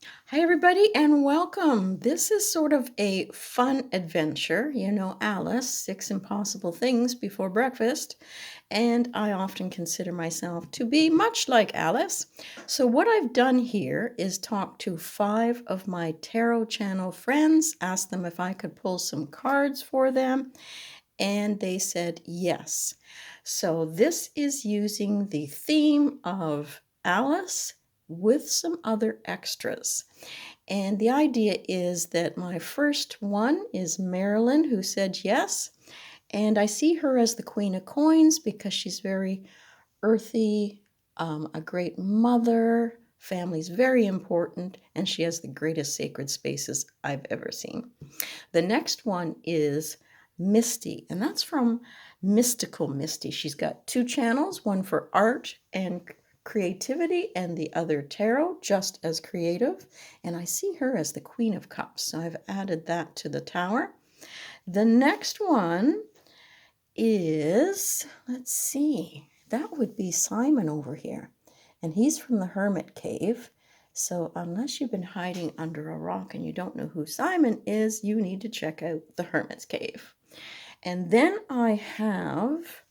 Hi, everybody, and welcome. This is sort of a fun adventure. You know, Alice, Six Impossible Things Before Breakfast, and I often consider myself to be much like Alice. So, what I've done here is talk to five of my Tarot Channel friends, asked them if I could pull some cards for them, and they said yes. So, this is using the theme of Alice with some other extras. And the idea is that my first one is Marilyn, who said yes. And I see her as the Queen of Coins because she's very earthy, a great mother. Family's very important, and she has the greatest sacred spaces I've ever seen. The next one is Misty, and that's from Mystical Misty. She's got two channels, one for art and creativity, and the other tarot, just as creative. And I see her as the Queen of Cups, so I've added that to the tower. The next one is, let's see, that would be Simon over here. And he's from the Hermit Cave. So unless you've been hiding under a rock and you don't know who Simon is, you need to check out the Hermit's Cave. And then I have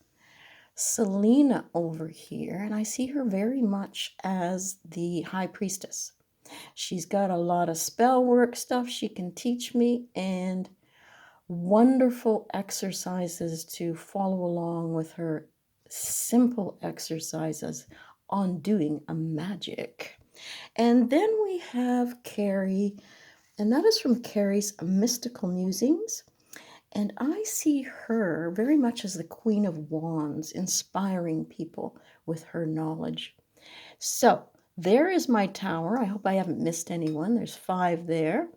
Selena over here, and I see her very much as the High Priestess. She's got a lot of spell work stuff she can teach me, and wonderful exercises to follow along with her simple exercises on doing a magic. And then we have Carrie, and that is from Carrie's Mystical Musings. And I see her very much as the Queen of Wands, inspiring people with her knowledge. So there is my tower. I hope I haven't missed anyone. There's five there.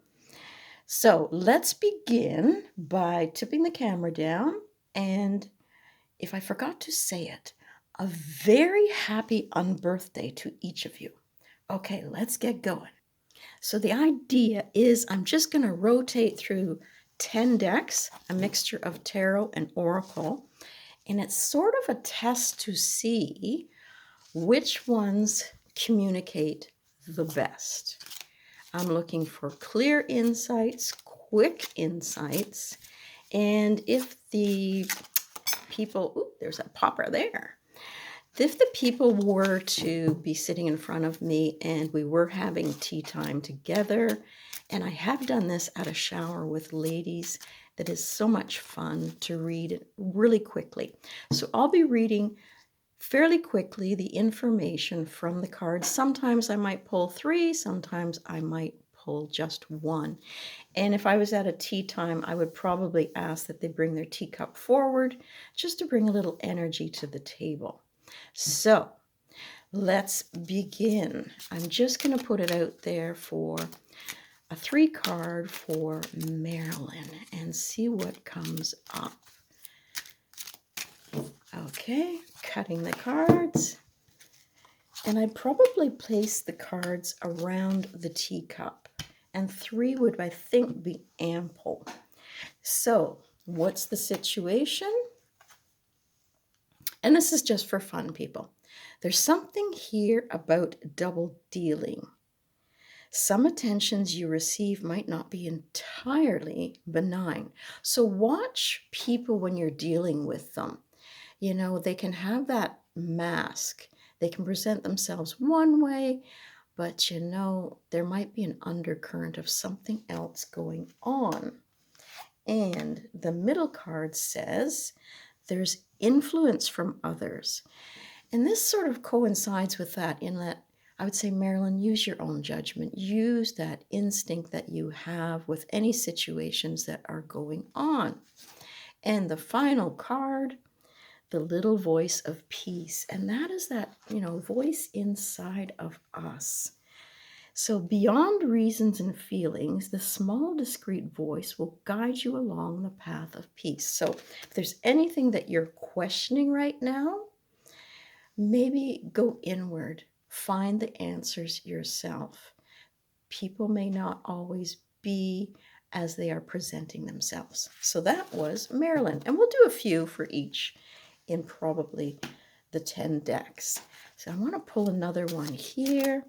So let's begin by tipping the camera down. And if I forgot to say it, a very happy unbirthday to each of you. Okay, let's get going. So the idea is I'm just going to rotate through 10 decks, a mixture of tarot and oracle, and it's sort of a test to see which ones communicate the best. I'm looking for clear insights, quick insights, and if the people, ooh, there's a popper there. If the people were to be sitting in front of me and we were having tea time together, and I have done this at a shower with ladies that is so much fun to read really quickly. So I'll be reading fairly quickly the information from the cards. Sometimes I might pull three, sometimes I might pull just one. And if I was at a tea time, I would probably ask that they bring their teacup forward just to bring a little energy to the table. So let's begin. I'm just going to put it out there for a 3 card for Marilyn and see what comes up. Okay, cutting the cards. And I'd probably place the cards around the teacup. And 3 would, I think, be ample. So what's the situation? And this is just for fun, people. There's something here about double dealing. Some attentions you receive might not be entirely benign. So watch people when you're dealing with them. You know, they can have that mask. They can present themselves one way, but you know, there might be an undercurrent of something else going on. And the middle card says there's influence from others. And this sort of coincides with that in that I would say, Marilyn, use your own judgment. Use that instinct that you have with any situations that are going on. And the final card, the little voice of peace. And that is that, you know, voice inside of us. So beyond reasons and feelings, the small, discreet voice will guide you along the path of peace. So if there's anything that you're questioning right now, maybe go inward, find the answers yourself. People may not always be as they are presenting themselves. So that was Marilyn. And we'll do a few for each in probably the 10 decks. So I want to pull another one here.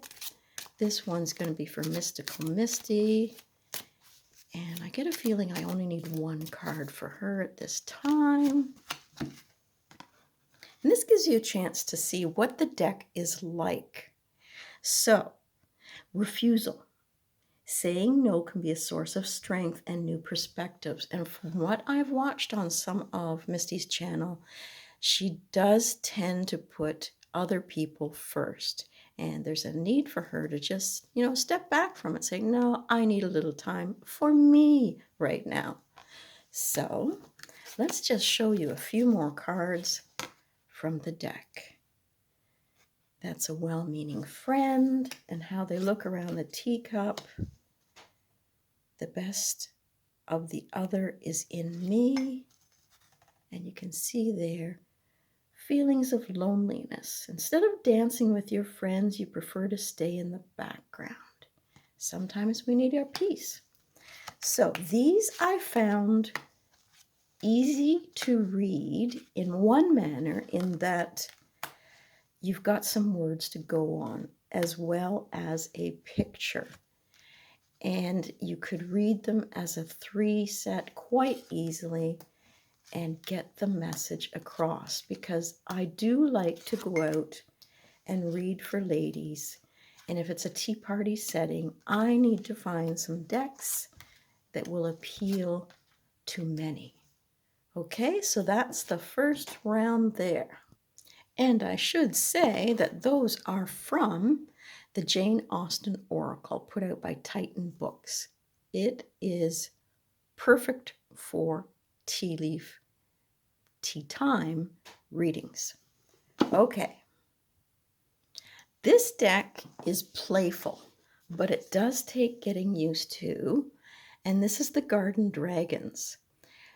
This one's going to be for Mystical Misty. And I get a feeling I only need one card for her at this time. And this gives you a chance to see what the deck is like. So, refusal. Saying no can be a source of strength and new perspectives. And from what I've watched on some of Misty's channel, she does tend to put other people first. And there's a need for her to just, step back from it, say, no, I need a little time for me right now. So let's just show you a few more cards from the deck. That's a well-meaning friend and how they look around the teacup. The best of the other is in me. And you can see there feelings of loneliness. Instead of dancing with your friends, you prefer to stay in the background. Sometimes we need our peace. So these I found easy to read in one manner, in that you've got some words to go on as well as a picture. And you could read them as a 3 set quite easily and get the message across, because I do like to go out and read for ladies. And if it's a tea party setting, I need to find some decks that will appeal to many. Okay, so that's the first round there. And I should say that those are from the Jane Austen Oracle, put out by Titan Books. It is perfect for tea leaf, tea time readings. Okay. This deck is playful, but it does take getting used to. And this is the Garden Dragons.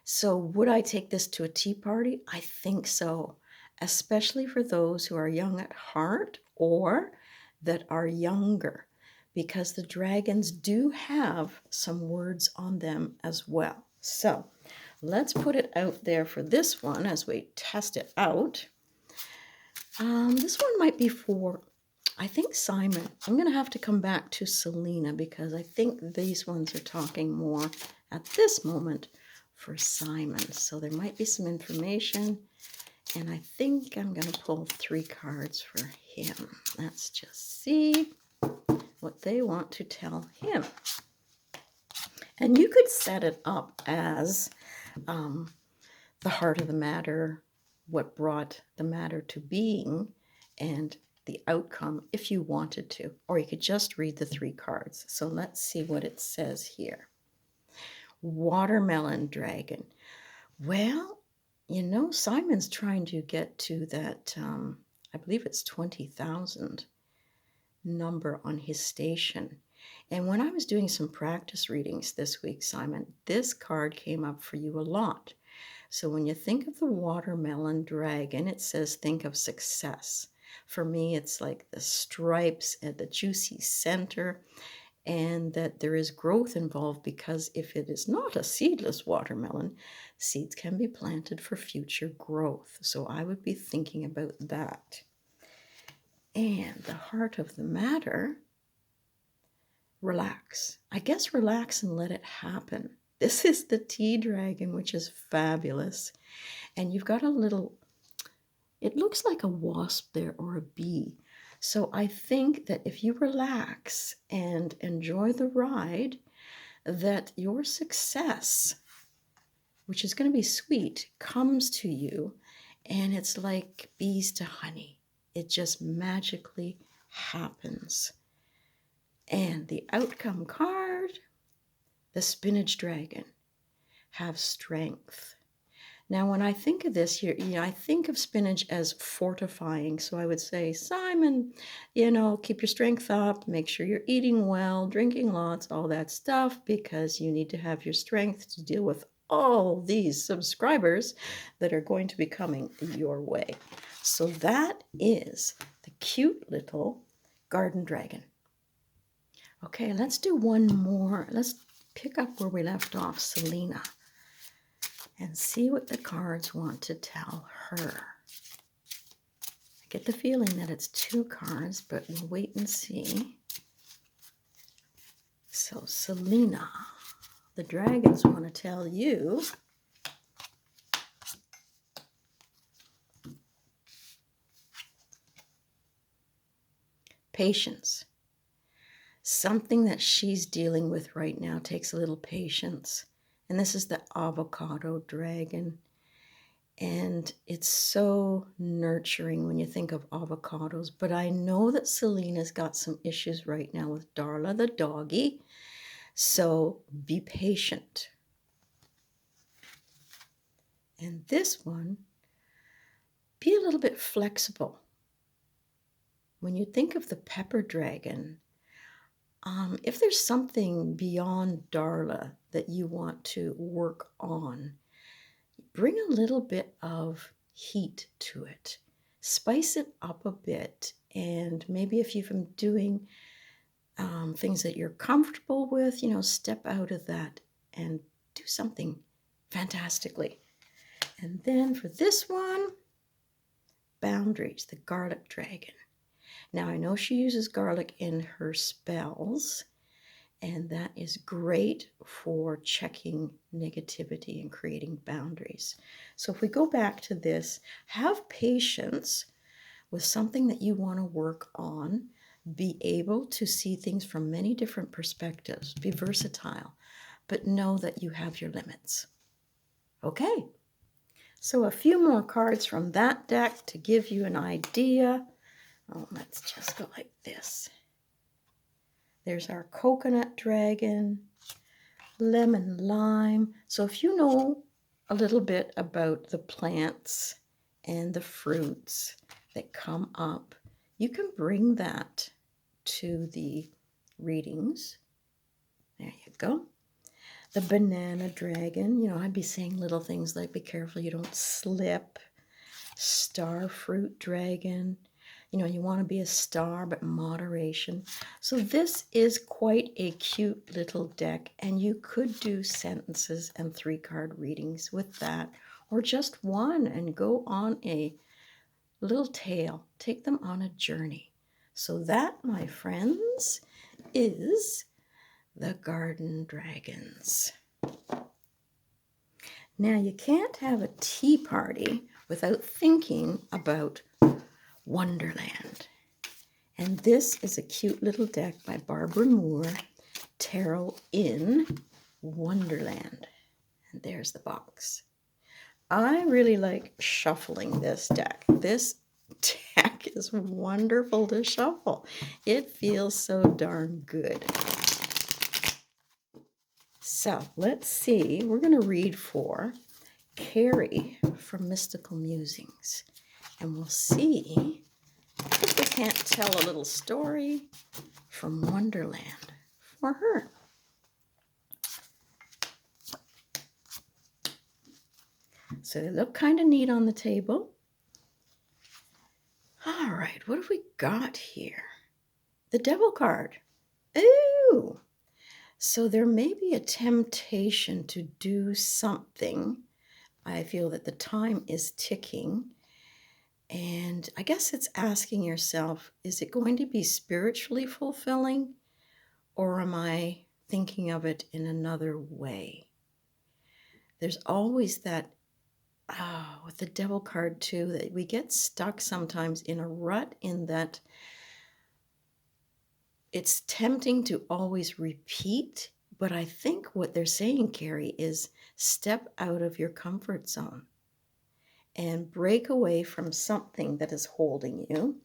So would I take this to a tea party? I think so, especially for those who are young at heart or that are younger, because the dragons do have some words on them as well. So let's put it out there for this one as we test it out. This one might be for, I think, Simon. I'm going to have to come back to Selena, because I think these ones are talking more at this moment for Simon. So there might be some information, and I think I'm going to pull 3 cards for him. Let's just see what they want to tell him. And you could set it up as the heart of the matter, what brought the matter to being, and the outcome if you wanted to. Or you could just read the 3 cards. So let's see what it says here. Watermelon Dragon. Well, Simon's trying to get to that, I believe it's 20,000 number on his station. And when I was doing some practice readings this week, Simon, this card came up for you a lot. So when you think of the Watermelon Dragon, it says think of success. For me, it's like the stripes at the juicy center, and that there is growth involved, because if it is not a seedless watermelon, seeds can be planted for future growth. So I would be thinking about that. And the heart of the matter, relax. I guess relax and let it happen. This is the tea dragon, which is fabulous. And you've got a little, it looks like a wasp there, or a bee. So I think that if you relax and enjoy the ride, that your success, which is going to be sweet, comes to you. And it's like bees to honey. It just magically happens. And the outcome card, the Spinach Dragon. Have strength. Now, when I think of this here, I think of spinach as fortifying. So I would say, Simon, keep your strength up, make sure you're eating well, drinking lots, all that stuff, because you need to have your strength to deal with all these subscribers that are going to be coming your way. So that is the cute little garden dragon. Okay, let's do one more. Let's pick up where we left off, Selena, and see what the cards want to tell her. I get the feeling that it's 2 cards, but we'll wait and see. So, Selena, the dragons want to tell you patience. Something that she's dealing with right now takes a little patience. And this is the avocado dragon. And it's so nurturing when you think of avocados. But I know that Selena's got some issues right now with Darla the doggy. So be patient. And this one, be a little bit flexible. When you think of the pepper dragon, if there's something beyond Darla that you want to work on, bring a little bit of heat to it. Spice it up a bit. And maybe if you've been doing things that you're comfortable with, step out of that and do something fantastically. And then for this one, boundaries, the garlic dragon. Now I know she uses garlic in her spells, and that is great for checking negativity and creating boundaries. So if we go back to this, have patience with something that you want to work on. Be able to see things from many different perspectives. Be versatile, but know that you have your limits. Okay, so a few more cards from that deck to give you an idea. Oh, let's just go like this. There's our coconut dragon, lemon lime. So if you know a little bit about the plants and the fruits that come up, you can bring that to the readings. There you go. The banana dragon, I'd be saying little things like be careful you don't slip. Star fruit dragon. You want to be a star, but moderation. So this is quite a cute little deck, and you could do sentences and 3-card readings with that, or just one and go on a little tale. Take them on a journey. So that, my friends, is the Garden Dragons. Now, you can't have a tea party without thinking about Wonderland. And this is a cute little deck by Barbara Moore, Tarot in Wonderland. And there's the box. I really like shuffling this deck. This deck is wonderful to shuffle. It feels so darn good. So let's see. We're going to read for Carrie from Mystical Musings. And we'll see if we can't tell a little story from Wonderland for her. So they look kind of neat on the table. All right, what have we got here? The Devil card. Ooh! So there may be a temptation to do something. I feel that the time is ticking. And I guess it's asking yourself, is it going to be spiritually fulfilling, or am I thinking of it in another way? There's always that, with the Devil card too, that we get stuck sometimes in a rut in that it's tempting to always repeat. But I think what they're saying, Carrie, is step out of your comfort zone and break away from something that is holding you.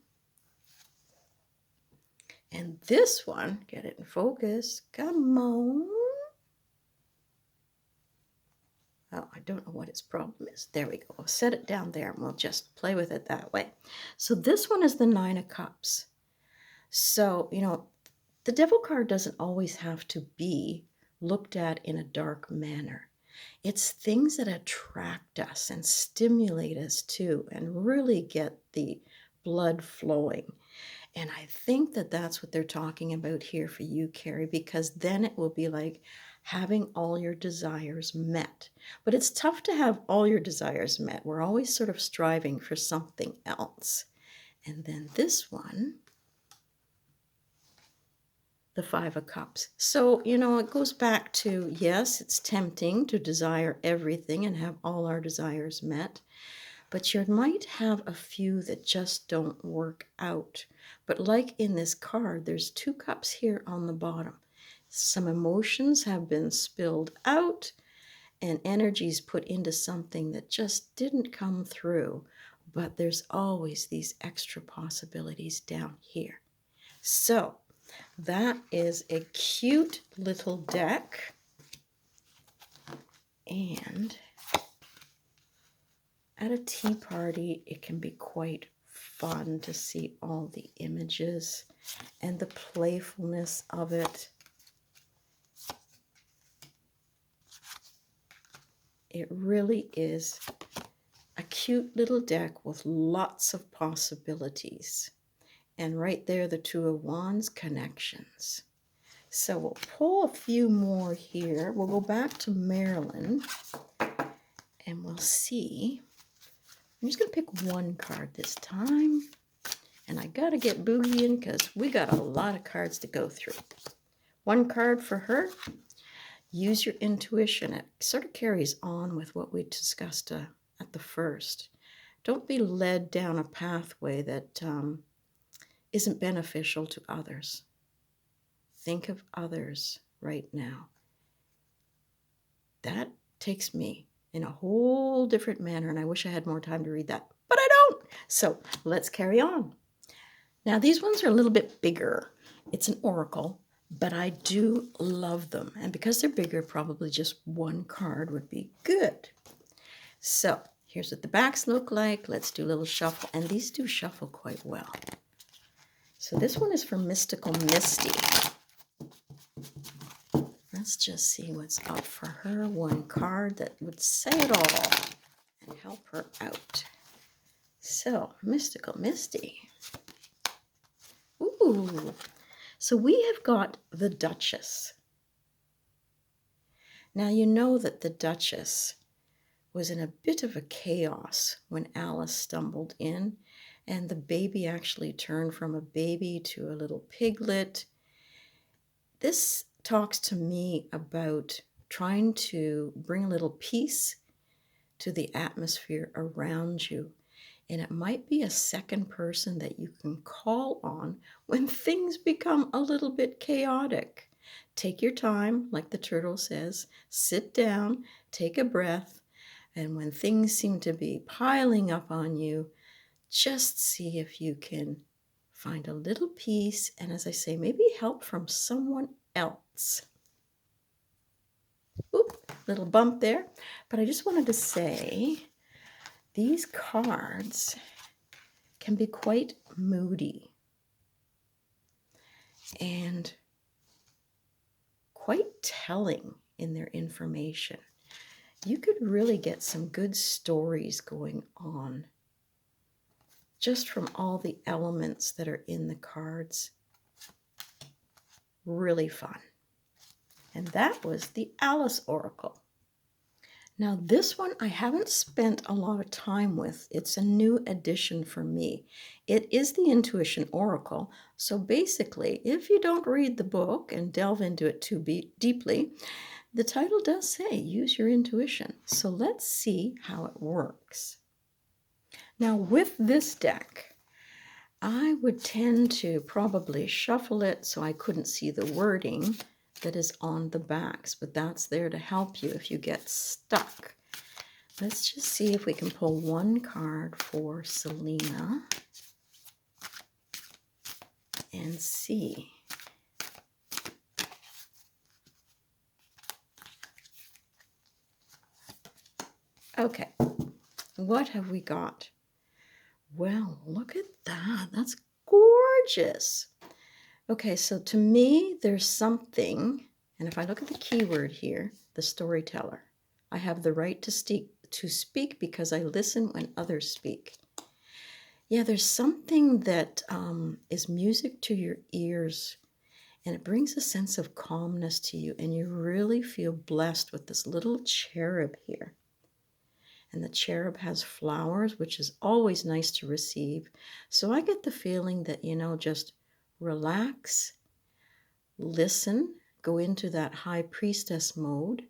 And this one, get it in focus. Come on. Oh, I don't know what its problem is. There we go. I'll set it down there and we'll just play with it that way. So this one is the 9 of Cups. So, the Devil card doesn't always have to be looked at in a dark manner. It's things that attract us and stimulate us too, and really get the blood flowing. And I think that that's what they're talking about here for you, Carrie, because then it will be like having all your desires met. But it's tough to have all your desires met. We're always sort of striving for something else. And then this one the Five of Cups. So, you know, it goes back to, yes, it's tempting to desire everything and have all our desires met, but you might have a few that just don't work out. But like in this card, there's two cups here on the bottom. Some emotions have been spilled out and energies put into something that just didn't come through. But there's always these extra possibilities down here. So that is a cute little deck. And at a tea party, it can be quite fun to see all the images and the playfulness of it. It really is a cute little deck with lots of possibilities. And right there, the Two of Wands, connections. So we'll pull a few more here. We'll go back to Marilyn and we'll see. I'm just going to pick one card this time. And I got to get Boogie in because we got a lot of cards to go through. One card for her. Use your intuition. It sort of carries on with what we discussed at the first. Don't be led down a pathway that isn't beneficial to others. Think of others right now. That takes me in a whole different manner, and I wish I had more time to read that, but I don't. So let's carry on. Now, these ones are a little bit bigger. It's an oracle, but I do love them. And because they're bigger, probably just one card would be good. So here's what the backs look like. Let's do a little shuffle. And these do shuffle quite well. So this one is from Mystical Misty. Let's just see what's up for her. One card that would say it all and help her out. So, Mystical Misty. Ooh, so we have got the Duchess. Now, you know that the Duchess was in a bit of a chaos when Alice stumbled in, and the baby actually turned from a baby to a little piglet. This talks to me about trying to bring a little peace to the atmosphere around you. And it might be a second person that you can call on when things become a little bit chaotic. Take your time, like the turtle says, sit down, take a breath, and when things seem to be piling up on you, just see if you can find a little peace, and as I say, maybe help from someone else. Oop, little bump there. But I just wanted to say, these cards can be quite moody and quite telling in their information. You could really get some good stories going on just from all the elements that are in the cards. Really fun. And that was the Alice Oracle. Now this one I haven't spent a lot of time with. It's a new addition for me. It is the Intuition Oracle. So basically, if you don't read the book and delve into it too deeply, the title does say use your intuition. So let's see how it works. Now with this deck, I would tend to probably shuffle it so I couldn't see the wording that is on the backs, but that's there to help you if you get stuck. Let's just see if we can pull one card for Selena and see. Okay, what have we got? Well, look at that. That's gorgeous. Okay, so to me, there's something, and if I look at the keyword here, the storyteller, I have the right to speak because I listen when others speak. Yeah, there's something that is music to your ears, and it brings a sense of calmness to you, and you really feel blessed with this little cherub here. And the cherub has flowers, which is always nice to receive. So I get the feeling that, just relax, listen, go into that high priestess mode,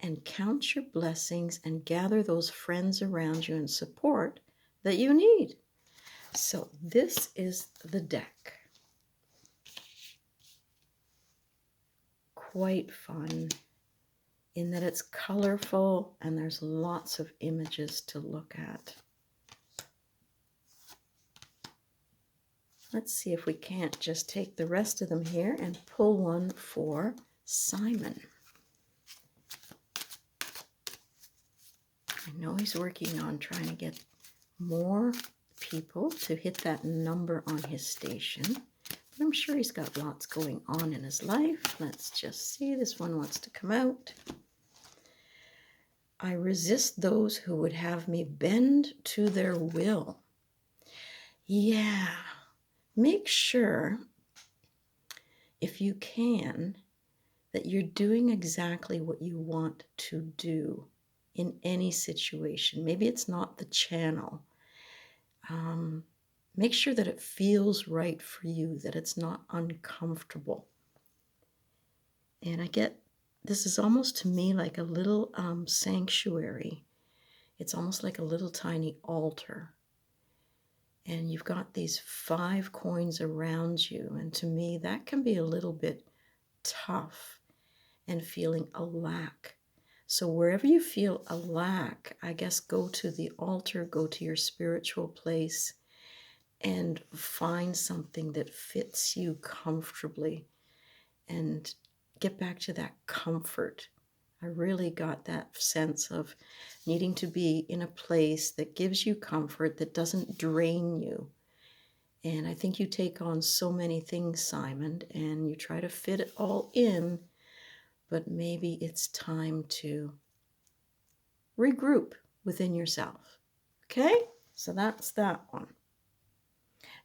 and count your blessings and gather those friends around you and support that you need. So this is the deck. Quite fun in that it's colorful and there's lots of images to look at. Let's see if we can't just take the rest of them here and pull one for Simon. I know he's working on trying to get more people to hit that number on his station. But I'm sure he's got lots going on in his life. Let's just see. This one wants to come out. I resist those who would have me bend to their will. Yeah. Make sure, if you can, that you're doing exactly what you want to do in any situation. Maybe it's not the channel. Make sure that it feels right for you, that it's not uncomfortable. And I get, this is almost to me like a little sanctuary. It's almost like a little tiny altar. And you've got these 5 coins around you. And to me, that can be a little bit tough and feeling a lack. So wherever you feel a lack, I guess go to the altar, go to your spiritual place, and find something that fits you comfortably and get back to that comfort. I really got that sense of needing to be in a place that gives you comfort, that doesn't drain you. And I think you take on so many things, Simon, and you try to fit it all in, but maybe it's time to regroup within yourself. Okay? So that's that one.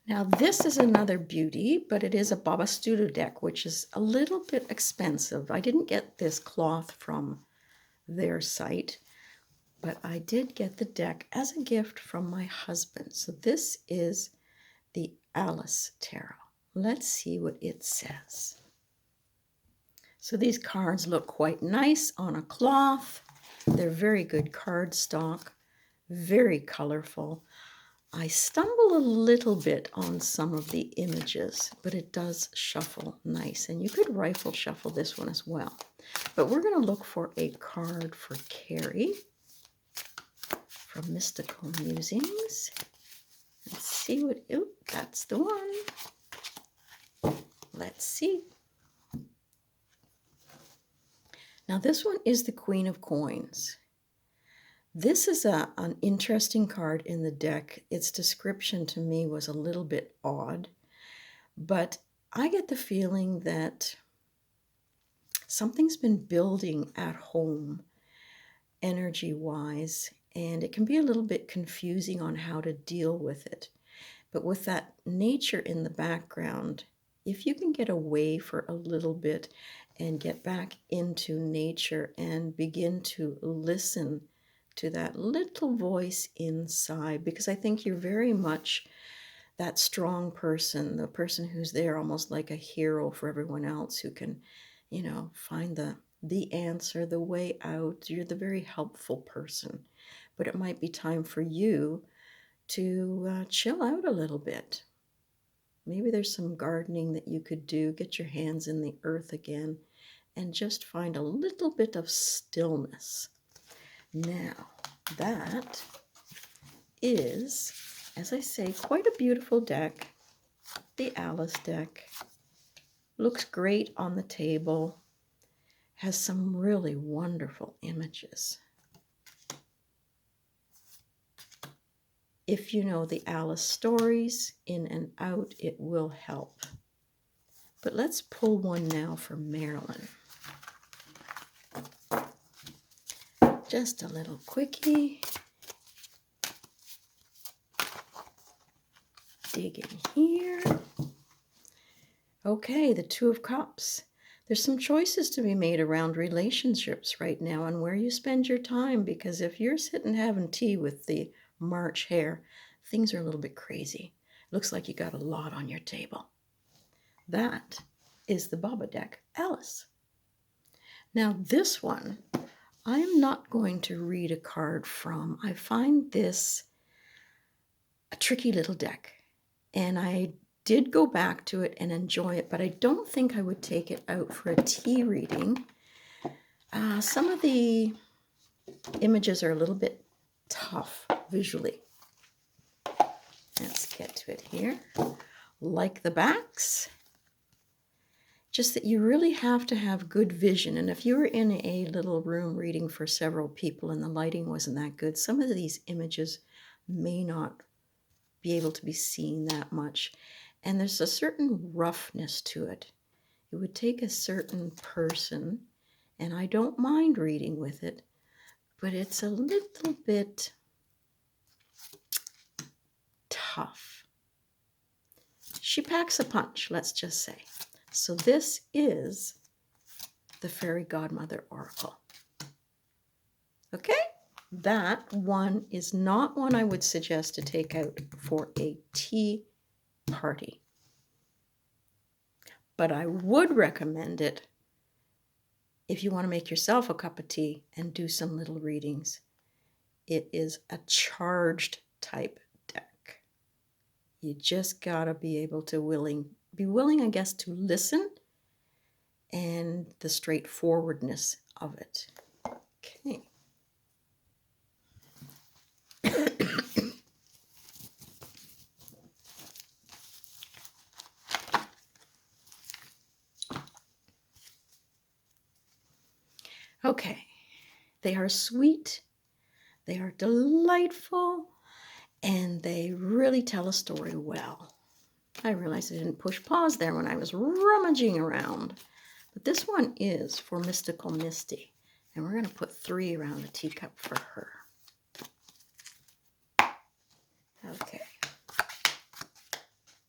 Now this is another beauty, but it is a Baba Studio deck, which is a little bit expensive. I didn't get this cloth from their site, but I did get the deck as a gift from my husband. So this is the Alice Tarot. Let's see what it says. So these cards look quite nice on a cloth. They're very good cardstock, very colorful. I stumble a little bit on some of the images, but it does shuffle nice. And you could rifle shuffle this one as well. But we're going to look for a card for Carrie from Mystical Musings. Let's see what, oh, that's the one. Let's see. Now this one is the Queen of Coins. This is an interesting card in the deck. Its description to me was a little bit odd, but I get the feeling that something's been building at home energy-wise, and it can be a little bit confusing on how to deal with it. But with that nature in the background, if you can get away for a little bit and get back into nature and begin to listen to that little voice inside, because I think you're very much that strong person, the person who's there almost like a hero for everyone else, who can, you know, find the answer, the way out. You're the very helpful person. But it might be time for you to chill out a little bit. Maybe there's some gardening that you could do, get your hands in the earth again, and just find a little bit of stillness. Now, that is, as I say, quite a beautiful deck. The Alice deck. Looks great on the table. Has some really wonderful images. If you know the Alice stories in and out, it will help. But let's pull one now for Marilyn. Just a little quickie. Dig in here. Okay, the Two of Cups. There's some choices to be made around relationships right now and where you spend your time, because if you're sitting having tea with the March hare, things are a little bit crazy. Looks like you got a lot on your table. That is the Baba deck, Alice. Now this one, I am not going to read a card from. I find this a tricky little deck, and I did go back to it and enjoy it, but I don't think I would take it out for a tea reading. Some of the images are a little bit tough visually. Let's get to it here. Like the backs, just that you really have to have good vision. And if you were in a little room reading for several people and the lighting wasn't that good, some of these images may not be able to be seen that much. And there's a certain roughness to it. It would take a certain person, and I don't mind reading with it, but it's a little bit tough. She packs a punch, let's just say. So this is the Fairy Godmother Oracle. Okay? That one is not one I would suggest to take out for a tea party. But I would recommend it if you want to make yourself a cup of tea and do some little readings. It is a charged type deck. You just gotta be able to be willing, I guess, to listen and the straightforwardness of it. Okay. Okay, they are sweet, they are delightful, and they really tell a story well. I realized I didn't push pause there when I was rummaging around. But this one is for Mystical Misty, and we're going to put 3 around the teacup for her. Okay.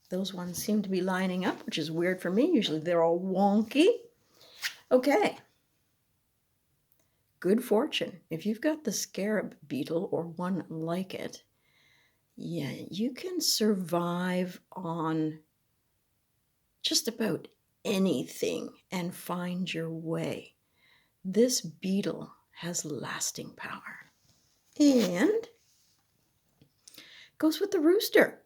Those ones seem to be lining up, which is weird for me. Usually they're all wonky. Okay. Good fortune. If you've got the scarab beetle or one like it, yeah, you can survive on just about anything and find your way. This beetle has lasting power. And goes with the rooster.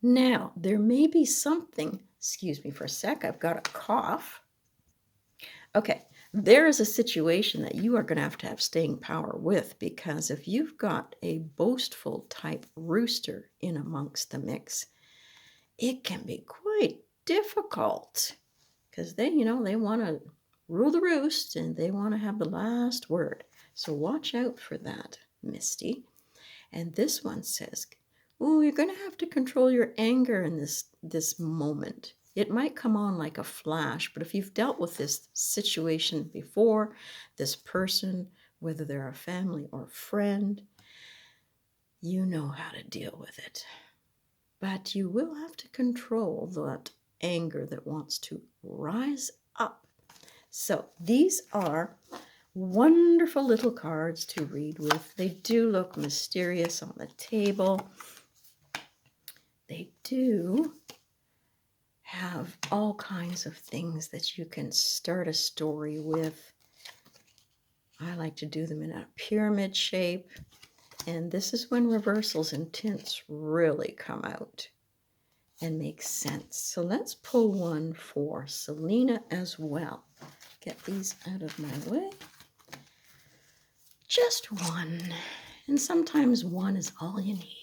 Now, there may be something, excuse me for a sec, I've got a cough. Okay, there is a situation that you are going to have staying power with, because if you've got a boastful type rooster in amongst the mix, it can be quite difficult because they want to rule the roost and they want to have the last word. So watch out for that, Misty. And this one says, ooh, you're going to have to control your anger in this moment. It might come on like a flash, but if you've dealt with this situation before, this person, whether they're a family or friend, you know how to deal with it. But you will have to control that anger that wants to rise up. So these are wonderful little cards to read with. They do look mysterious on the table. They do have all kinds of things that you can start a story with. I like to do them in a pyramid shape. And this is when reversals and tints really come out and make sense. So let's pull one for Selena as well. Get these out of my way. Just one. And sometimes one is all you need.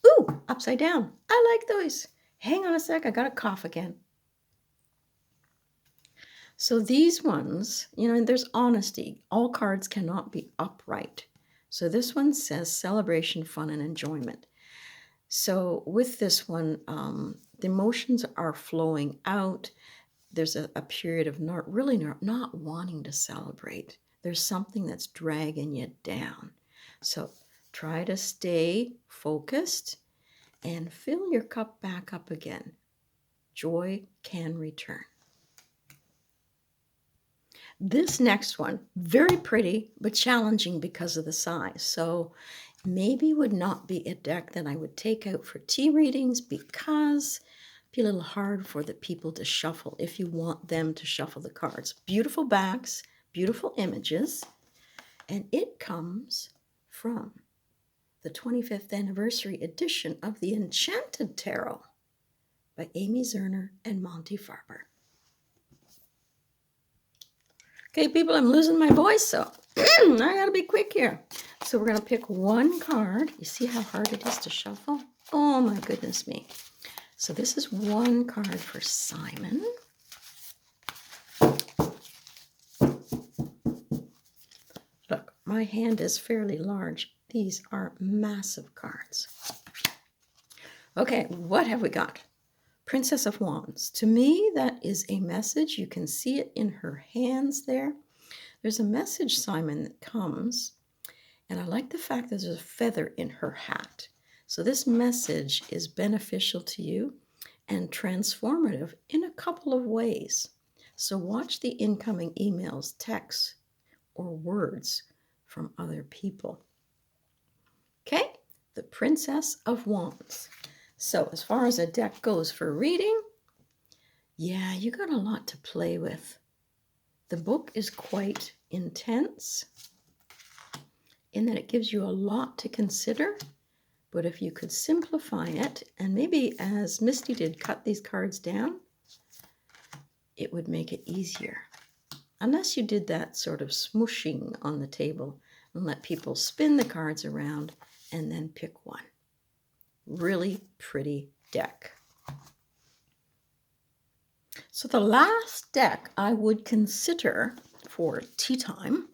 Ooh, upside down. I like those. Hang on a sec, I got a cough again. So these ones, there's honesty. All cards cannot be upright. So this one says celebration, fun, and enjoyment. So with this one, the emotions are flowing out. There's a period of not wanting to celebrate. There's something that's dragging you down. So try to stay focused and fill your cup back up again. Joy can return. This next one, very pretty, but challenging because of the size. So maybe would not be a deck that I would take out for tea readings because it'd be a little hard for the people to shuffle if you want them to shuffle the cards. Beautiful backs, beautiful images, and it comes from the 25th anniversary edition of the Enchanted Tarot by Amy Zerner and Monty Farber. Okay, people, I'm losing my voice, so I gotta be quick here. So we're gonna pick one card. You see how hard it is to shuffle? Oh my goodness me. So this is one card for Simon. Look, my hand is fairly large. These are massive cards. Okay, what have we got? Princess of Wands. To me, that is a message. You can see it in her hands there. There's a message, Simon, that comes, and I like the fact that there's a feather in her hat. So this message is beneficial to you and transformative in a couple of ways. So watch the incoming emails, texts, or words from other people. Okay, the Princess of Wands. So as far as a deck goes for reading, yeah, you got a lot to play with. The book is quite intense in that it gives you a lot to consider, but if you could simplify it, and maybe as Misty did, cut these cards down, it would make it easier. Unless you did that sort of smooshing on the table and let people spin the cards around and then pick one. Really pretty deck. So the last deck I would consider for tea time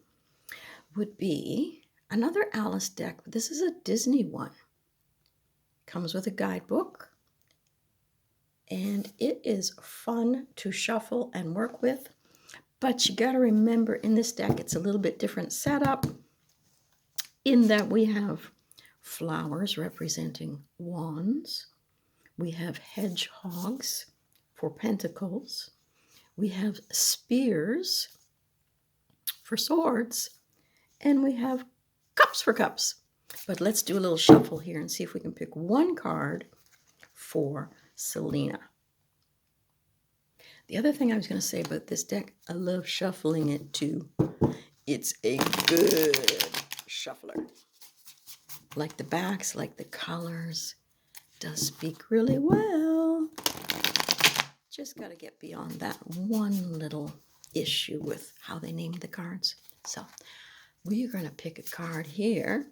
would be another Alice deck. This is a Disney one. Comes with a guidebook. And it is fun to shuffle and work with. But you got to remember, in this deck, it's a little bit different setup in that we have flowers representing wands. We have hedgehogs for pentacles. We have spears for swords. And we have cups for cups. But let's do a little shuffle here and see if we can pick one card for Selena. The other thing I was going to say about this deck, I love shuffling it too. It's a good shuffler. Like the backs, like the colors, does speak really well. Just got to get beyond that one little issue with how they named the cards. So we're going to pick a card here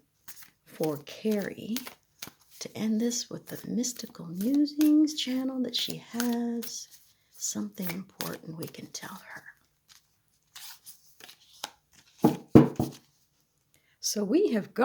for Carrie to end this with the Mystical Musings channel that she has. Something important we can tell her. So we have got